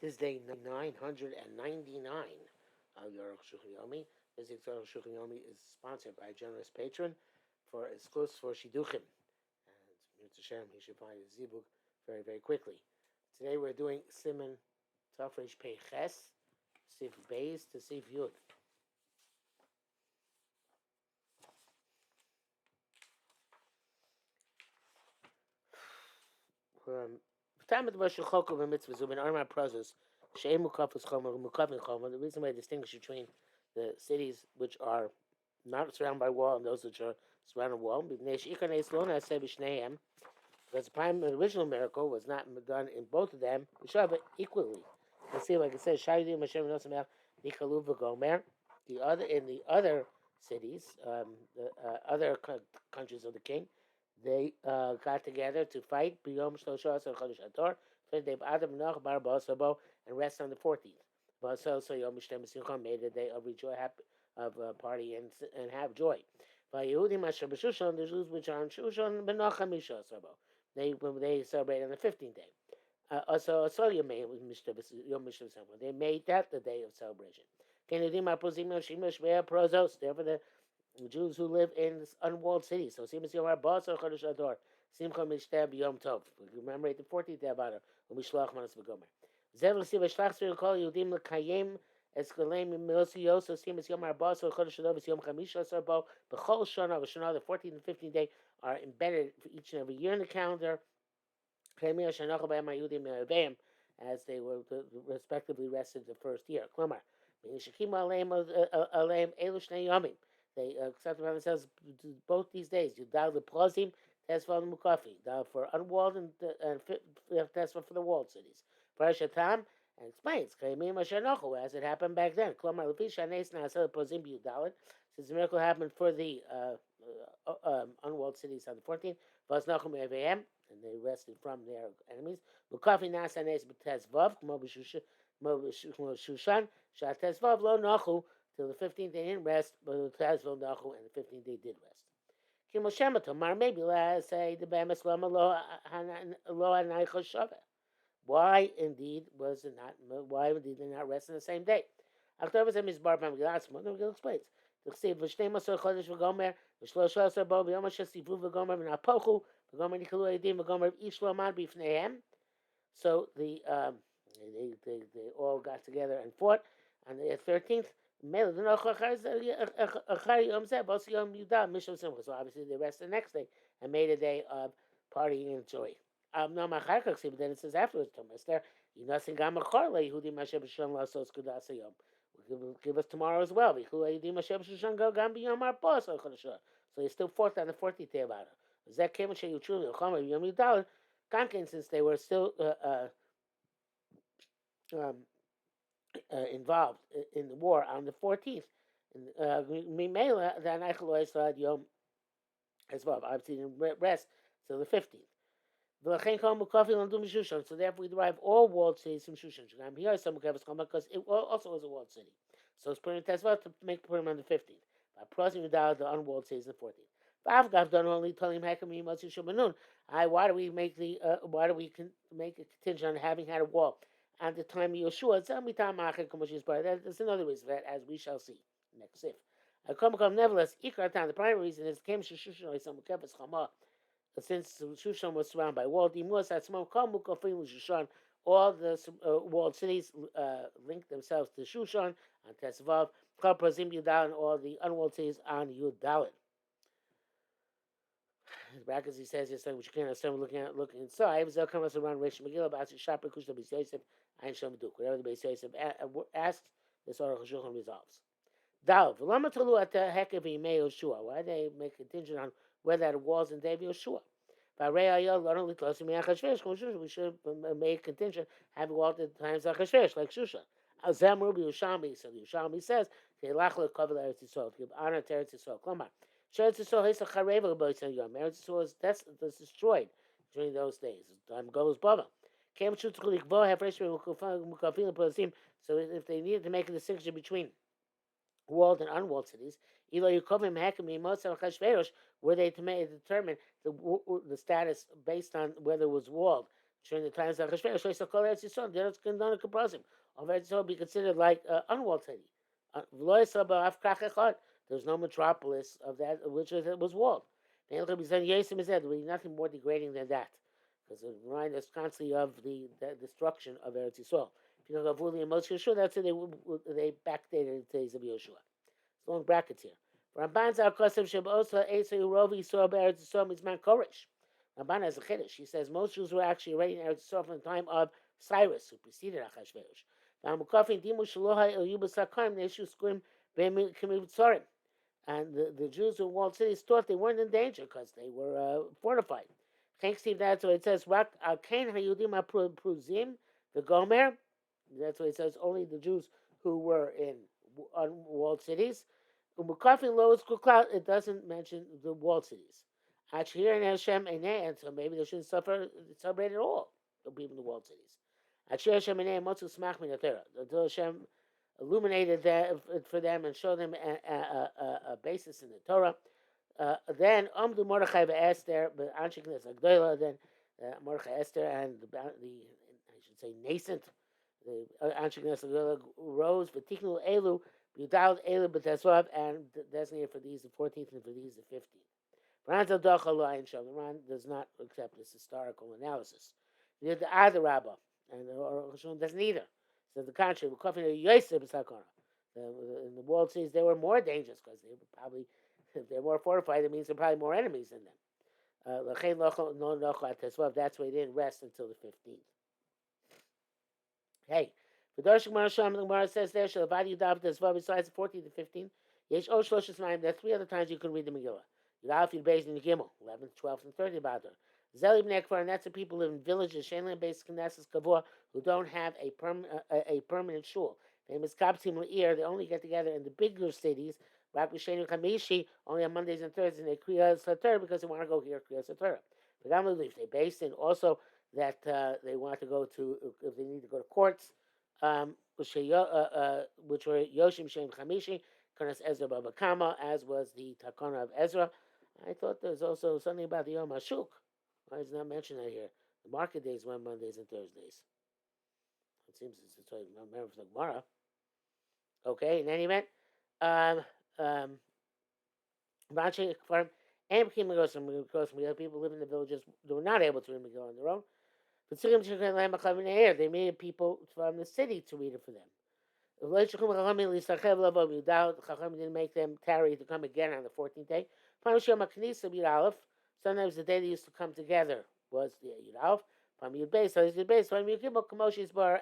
This is day 999 of the Arukh HaShulchan. This Arukh HaShulchan is sponsored by a generous patron for exclusive for Shidduchim. And Mr. Shem, he should find his zibuk very, very quickly. Today we're doing Siman Tafresh Pei Ches, Sif Beis to Sif Yud. Time of the Rosh Chokhov and Mitzvah Zubin Arma Prozos, She'em Mukafis Chomer, Mukafin Chomer. The reason why I distinguish between the cities which are not surrounded by wall and those which are surrounded by wall, because the original miracle was not done in both of them, we should have it equally. You see, like it says, the other in the other cities, the other countries of the king, they got together to fight Biyom Shlosha Chodesh Adar, and rest on the 14th. So Yom Shtem made a day of party and have joy. The Jews which are in Shushan they celebrate on the 15th day. Also Yom they made that the day of celebration. Therefore the Jews who live in unwalled cities. So Simas Yom Harbas or Chodesh Adar. Simcha Mishtab Yom Tov. Commemorate the 14th day of Adar. Umishloach Manas V'Gomer. Zev L'Siv Shlach Tzvir Kol Yehudim L'Kayim Eskalem Milosi Yoso Simas Yom Harbas or Chodesh Adar Yom Chamisha Sarbo B'Chol Shana V'Shana. The 14th and 15th day are embedded for each and every year in the calendar. As they were respectively rested the first year. Klomar. They accept upon themselves both these days. You dial the plazim, tesva and mukafi. Dial for unwalled and tesva for the walled cities. Parashatam and explains as it happened back then. Since the miracle happened for the unwalled cities on the 14th, and they rested from their enemies. Mukafi nasanes b'tezvav, Shushan, Shatezvav lo nachu. Till the 15th they didn't rest, but the Tazvil Nachu and the 15th they did rest. Kimel Shema Tomar, maybe let's say the Bemis Lama Lo Anaycha Shava. Why indeed was it not? Why indeed they not rest on the same day? October said Miss Barba Gilas. Mother explains. The say V'Shnei Masor Chodesh V'Gomer V'Shlosh Asar Bo V'Yom Shasivu V'Gomer V'Napochu V'Gomer Nikalu Edim V'Gomer Ish Loman B'Fneihem. So they all got together and fought on the 13th. So obviously they rest the next day and made a day of partying and joy. No, but then it says afterwards, give us tomorrow as well. So they still fought on the 14th day about it. Since they were still involved in the war on the 14th. Obviously didn't rest till the 15th. So therefore we derive all walled cities from Shushan. Because it also was a walled city. So it's put in Tezvah to make put him on the 15th. By crossing the unwalled cities on the 14th. Why do we make make a contingent on having had a wall? At the time of Yeshua, that's another reason that, as we shall see next sif. Nevertheless, the primary reason is since Shushan was surrounded by wall, all the walled cities linked themselves to Shushan on Tesvav, and all the unwalled cities on Yud Dalet. Brackets, he says, it's like which you can't understand looking inside. They'll come us around Rish Megillah, Basi Shapir, Kushta B'Yosef, Ein Shem Duk. Whatever the B'Yosef asks, this Arukh HaShulchan resolves. Dal, V'lama Tolu at the Hekev Yimei Yoshua. Why they make a contingent on whether the walls in Day of Yoshua? We should make a contingent having walked at the times of Achashverosh, like Shushan. Azam Rubi Yushalmi, so the Yushalmi says, Keilach Cover Eretz Yisrael, to give honor to Eretz Yisrael. Klomar. Eretz Yisrael was destroyed during those days. Time goes baba. So if they needed to make a distinction between walled and unwalled cities, were they to determine the status based on whether it was walled during the times of Achashverosh, Shoysa Kol Eretz Yisrael, the Eretz Kingdom Kaprosim. All Eretz Yisrael be considered like unwalled city. There's no metropolis of that which was walled. There will be nothing more degrading than that, because it reminds us constantly of the destruction of Eretz Yisrael. If you look at Vuli and Moshe Yeshua, that's how they backdated the days of Yeshua. It's long brackets here. Ramban's al Kosev Shabosa Esa Urovi saw Eretz Yisrael Mizman Koresh. Ramban has a chiddush. He says most Jews were actually already in Eretz Yisrael from the time of Cyrus, who preceded Achashverosh. And the Jews in walled cities thought they weren't in danger because they were fortified. Thanks, Steve. That's what it says. Rak Kain Hayudim Apruzim the Gomer. That's what it says. Only the Jews who were in unwalled cities. It doesn't mention the walled cities. Actually, and Hashem and so maybe they shouldn't celebrate at all. The people in the walled cities. Actually, Hashem and Motzu Smach Min until Hashem illuminated that for them and showed them a basis in the Torah. Then Amdu Mordechai Esther, but Anshiknes Agdoila. Then Mordechai Esther and the I should say nascent the Anshiknes Agdoila rose. V'tiknu Elu Yudal Elu B'Tesvav and designated for these the 14th and for these the 15th. Ran does not accept this historical analysis. The other Rabbah, and Arukh HaShulchan doesn't either. So the contrary, in the walled cities, they were more dangerous because they were probably, if they're more fortified, it means there are probably more enemies in them. That's why they didn't rest until the 15th. Hey, the Gemara says there, besides the 14th and 15th, there are 3 other times you can read the Megillah. Yudalef Yudbeis and Gimel, 11th, 12th, and 13th about her. Zelim Nekvar, and that's the people who live in villages, Shenland based Knesses Kavua, who don't have a permanent shul. Famous Kapsim Le'ir, they only get together in the bigger cities. Rakbishenu Kamishi, only on Mondays and Thursdays, and they Kriya Satur because they want to go here, Kriya Satur. But I'm going to leave. They based in also that they want to go to, if they need to go to courts, which were Yoshim Shem Chamishi, Kanas Ezra Baba Kama, as was the Takana of Ezra. I thought there was also something about the Yom HaShuk. Why is not mentioned that here? The market days were Mondays and Thursdays. It seems it's a member of the Gemara. Okay, in any event, people live in the villages who were not able to read Megillah on their own. But they made people from the city to read it for them. Chacham didn't make them tarry to come again on the 14th day. Sometimes the day they used to come together was the Yud Aleph.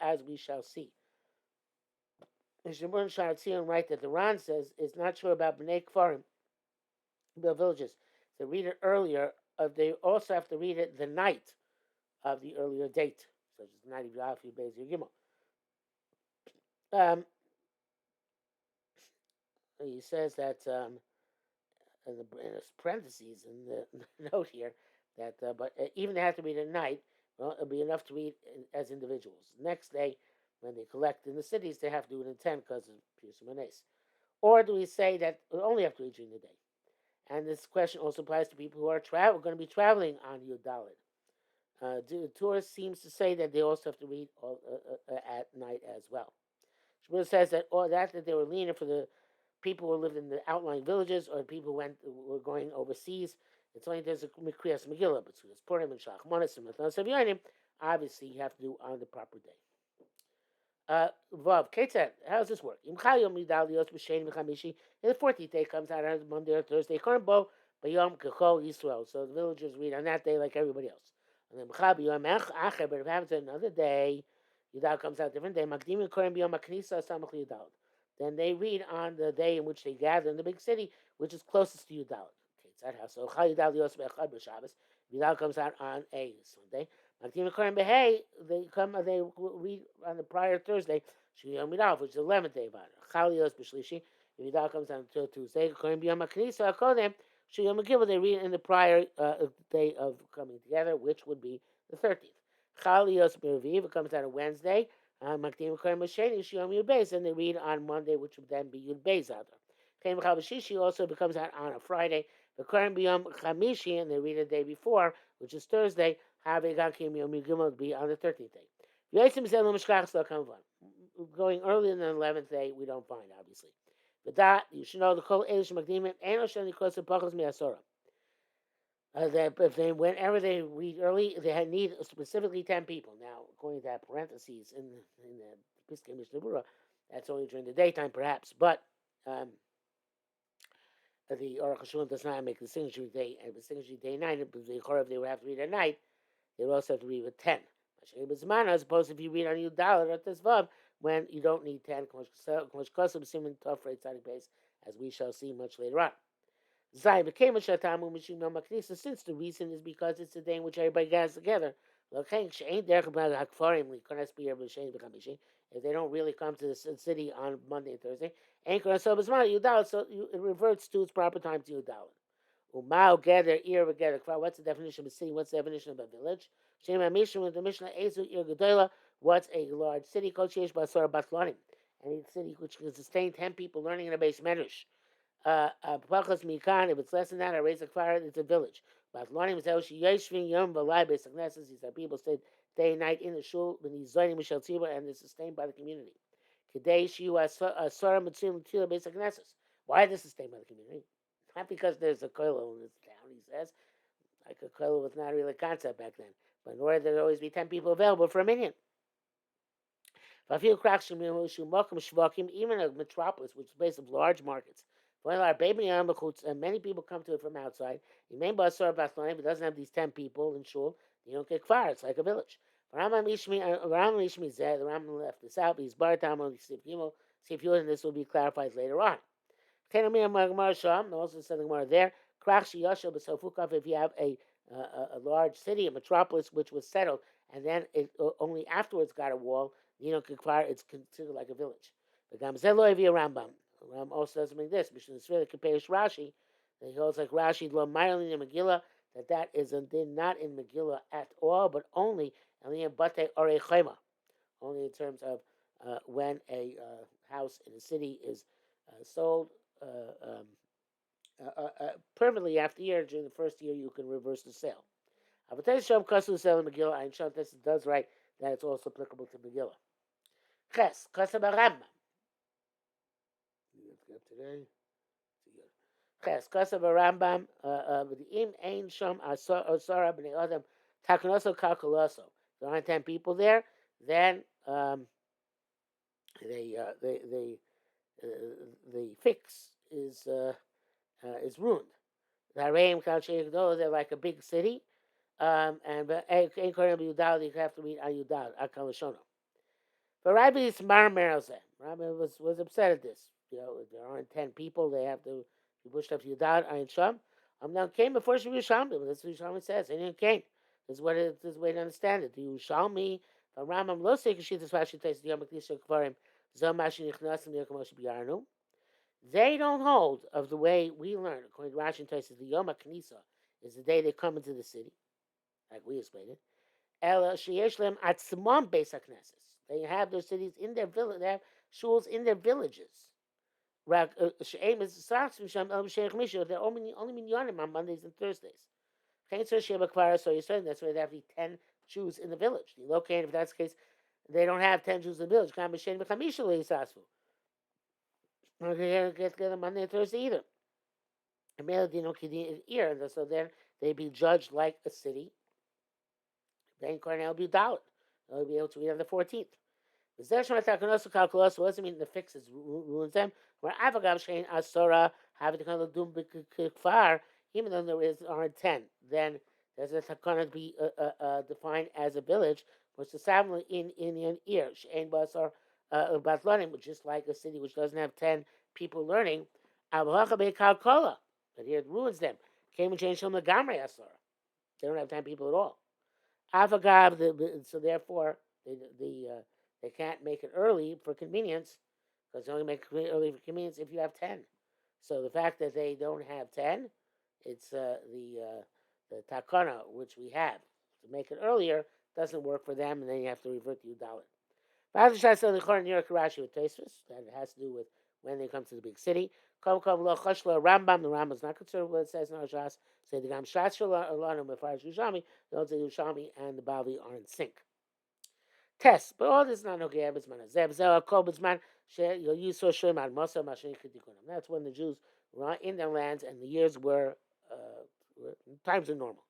As we shall see. Mishmur Sharatzion write that the Ran says is not sure about Bnei Kfarim, the villages. They read it earlier. They also have to read it the night of the earlier date, such as the night of Yud Aleph, Yud Beis, Yud Gimel. He says that in the parentheses in the note here that but even they have to read at night. Well, it'll be enough to read as individuals. Next day, when they collect in the cities, they have to do it in 10 because of Pius Manes. Or do we say that we only have to read during the day? And this question also applies to people who are going to be traveling on Yud Dalet. The Torah seems to say that they also have to read at night as well. Shmuel says that that they were lenient for the people who lived in the outlying villages or people who were going overseas. It's only there's a Kriyas Megillah, but there's Purim and Shachmanis and Matan Savyanim. Obviously, you have to do on the proper day. Vav, Ketzad, how does this work? In the 14th day comes out on Monday or Thursday. Karnbo, Bayom Kechol Yisrael. So the villagers read on that day like everybody else. And then but if it happens another day, Yudal comes out a different day. Makdim Korim Biyom Aknisa Samach Yudal. Then they read on the day in which they gather in the big city, which is closest to Yudal. So Yudal Yudal comes out on a Sunday. They read on the prior Thursday, which is the 11th day of Honor. Yudal comes out until Tuesday. They read in the prior day of coming together, which would be the 13th. It comes out on Wednesday. And they read on Monday, which would then be Yud Beis Adar. Also becomes out on a Friday. The Kohen B'Yom Chamishi, and they read the day before, which is Thursday. Havegakim Yom Gimel would be on the 13th day. Yosim Zel Mishkach Slo Kamvan. Going earlier than the 11th day, we don't find, obviously. But that, you should know the Kol Elish Magdimim, and Oshani Kosa Pachos Miasora. That if they, whenever they read early, they had need specifically 10 people. Now, according to that parentheses in the Piskei Mishnah Berurah, that's only during the daytime, perhaps. But the Arukh HaShulchan does not make the distinction day and distinction day and night. If they would have to read at night, they would also have to read with 10. As opposed to if you read on Yudal or Tezvav, when you don't need 10, as we shall see much later on. Since the reason is because it's the day in which everybody gathers together. If they don't really come to the city on Monday and Thursday, so it reverts to its proper time to Yudal. Umau gather, ear together. What's the definition of a city? What's the definition of a village? Shema Mishnah with the Mishnah Ezu Ir Gedola. What's a large city? Called Sheish Basar Batlanim. Any city which can sustain 10 people learning in a base medrash. Pachas Mikan. If it's less than that, I raise a fire. It's a village. Batlanim is Elshi Yeshvin Yom Balai Base Agnesis. These are people stayed day and night in the shul when he's zoning Michel Tzibah and they're sustained by the community. Kedei Shiu Asara Mitzvim Tila Base Agnesis. Why is this sustained by the community? Not because there's a koilo in this town, he says. Like a koilo was not really a concept back then. But in order there always be 10 people available for a minyan. Even a metropolis, which is based on large markets. And many people come to it from outside. If it doesn't have these 10 people in shul, you don't get far. It's like a village. The Rambam left this out. He's Baratam on Sif and this will be clarified later on. Also said the Gemara there. If you have a large city, a metropolis, which was settled, and then it only afterwards got a wall, it's considered like a village. Rambam also doesn't mean this. Mishnah Srila compares Rashi, that he holds like Rashi, Megillah, that is not in Megillah at all, but only in Bate Orei Chema, only in terms of when a house in a city is sold permanently after year. During the first year, you can reverse the sale. This does write that it's also applicable to Megillah. Ches, Kasab Rambam. Ches, Kasab Rambam. Im Ein Sham Asara Bnei Adam Takunoso Kalkuloso. There aren't 10 people there. Then the fix is ruined. They're like a big city. And you have to read Ayudal, Akalashona. But Rabbi was upset at this. There aren't 10 people. They have to be pushed up to Yudal, Ayin Sham. Now came before Yerushalmi. That's what Yerushalmi says. And came. This is what it is. Way to understand it. The Yerushalmi, the Rambam lo say Kashitas Rashi Tais the Yom Kedusha Kvarim Zom Mashi Nichnasim Yokamosh B'Yarnu. They don't hold of the way we learn. According to Rashi and Tais, the Yom HaKnisa is the day they come into the city, like we explained it. Ela Sheyesh Lem Atzmam Beis HaKnesses. They have their cities in their village. They have shuls in their villages. She'em is they're only minyanim on Mondays and Thursdays. So you're saying that's why they have to be 10 Jews in the village. If that's the case, they don't have 10 Jews in the village. They get together Monday and Thursday either. So then they be judged like a city. Then Cornell be dollar. They'll be able to read on the 14th. What does it mean the fixes ruins them? Where Avagam Shein Asora have the kind of doom kfar, even though there aren't 10, then there's a takana to be defined as a village, which is family in an ear. Shein Basar Batlanim, which is like a city which doesn't have 10 people learning. But here it ruins them. Came and changed them the Gamre Asora. They don't have 10 people at all. Avagav, so therefore they can't make it early for convenience, because they only make it early for convenience if you have 10. So the fact that they don't have 10, it's the takana, which we have. To make it earlier doesn't work for them, and then you have to revert to Udalit. That has to do with when they come to the big city. Rambam, the Rambam is not considered what it says in our Shas. Say the Gam Shas Shalom Mefarsh Yerushalmi, the Yerushalmi and the Bavli are in sync. Test, but all this is not okay. Ebizman, Zeb Zel Kol Bizman, you'll use so Shem Ad Mosa Mashin Chitikunim. That's when the Jews were in their lands and the years times are normal.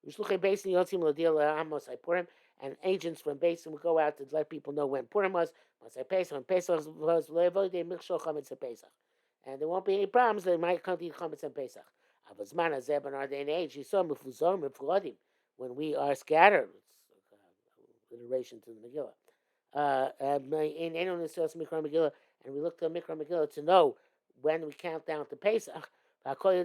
Mishluchei Basin Yotzim Lodil Amos Purim, and agents from Basin would go out to let people know when Purim was. When Pesach was Levoide Michshol Chametz Pesach, and there won't be any problems. They might come to eat Chametz and Pesach. Avazman Azeb in our day and age, you saw Mufuzom Muflodim when we are scattered. It's iteration to the Megillah. In Mikra Megillah, and we look to Mikra Megillah to know when we count down to Pesach. Everybody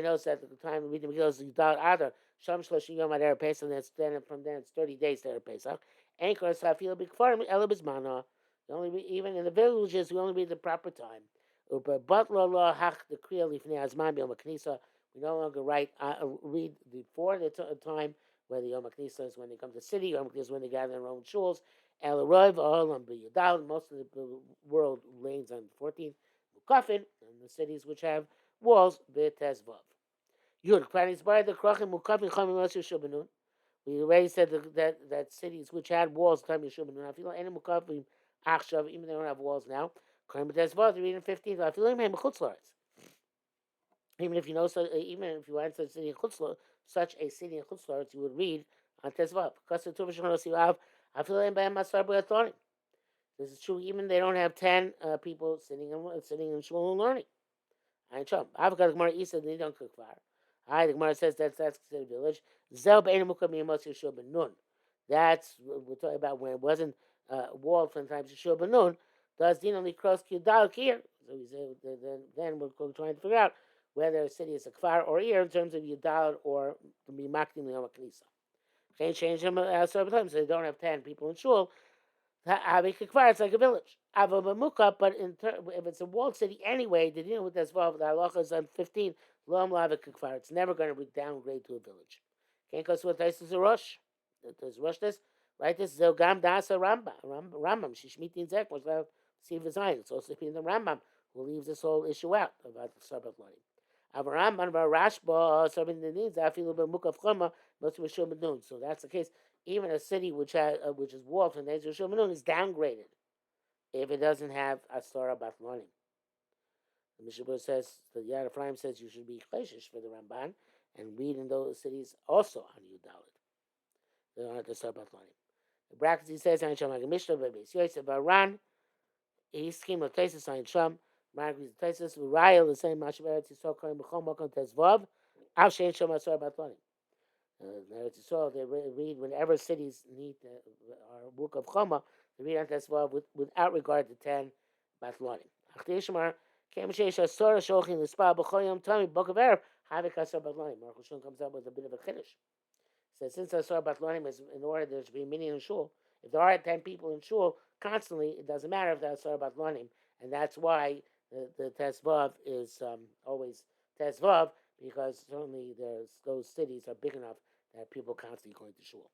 knows that at the time we read the Megillah is Yudal Adar. Sham Shloshim Yom Ad Pesach, and then from then it's 30 days to Pesach. Anchor Safil Big Farm Elabizmana. Even in the villages, we only read the proper time. But la hach the kriya lifnei azman b'yom haknisa. We no longer read before the time where the Yom HaKnisa is when they come to the city. Yom HaKnisa is when they gather in their own shuls. El Rov Olam b'Yudal. Most of the world lanes on the 14th. Mukafin, and the cities which have walls b'Tezvav. Yud Klanis by the Krachim Mukafin Chamim Yosef Shubanun. We already said that cities which had walls time Yeshubanun. I feel any Mukafin Achshav, even they don't have walls now. Kram b'Tezvav. Read in 15th. I feel like Chutzlaritz. Even if you know, even if you went to such a city in Chutzlaritz, you would read on Tezvav. This is true. Even they don't have 10 people sitting in shul and learning. I ain't sure. I've got the Gemara Isa. They don't cook fire. The Gemara says that's considered village. That's we're talking about when it wasn't walled from times Yeshua ben Nun. Does din only cross Kidal Kir? So we say then we're trying to figure out whether a city is a kfar or ir in terms of Yudal or to be makdim Yom HaKnisa. Can't change them several times. So they don't have 10 people in shul. Having a kfar, it's like a village. But if it's a walled city anyway, the din with Tezvav, the halacha is on 15. Lo Amlav kfar. It's never going to be downgrade to a village. Can't go to what this is a rush. There's rush this. Right, this is a Gam Dasa Rambam. Shishmitin Zek was about Siva Zion. It's also in the Rambam who leaves this whole issue out about the Sabbath learning. Avaram Rashba serving the needs. I feel a bit mukaf chama most of Shul. So that's the case. Even a city which is walled from the Shul is downgraded if it doesn't have Asara Bat learning. The Mishabur says the Yad Ephraim says you should be chayshish for the Ramban and read in those cities also on Yudalit. They don't have the Asara Bat learning. The brackets he says Ayin Sham Mishnah Beis Yosef Aran. He scheme of Tesis Ayin Sham. Margaret Tesis Uriah the same Mashav Yisrael Karim B'chol Makom Tezvav Av Shein Shom Asar Batlanim. Eretz Yisrael they read whenever cities need our book of Choma they read on Tezvav without regard to 10 Batlanim. Achtei Shemar Kem Sheish Asar Sholchin L'Spa B'chol Yom Tami Book of Erev Havik Asar Batlanim. Arukh HaShulchan comes up with a bit of a chiddush. Says since Asar Batlanim is in order there should be a minyan in shul. If there are 10 people in shul constantly, it doesn't matter if that's Asar Batlanim, and that's why. The Tezvav is always Tezvav because certainly those cities are big enough that people constantly going to shul.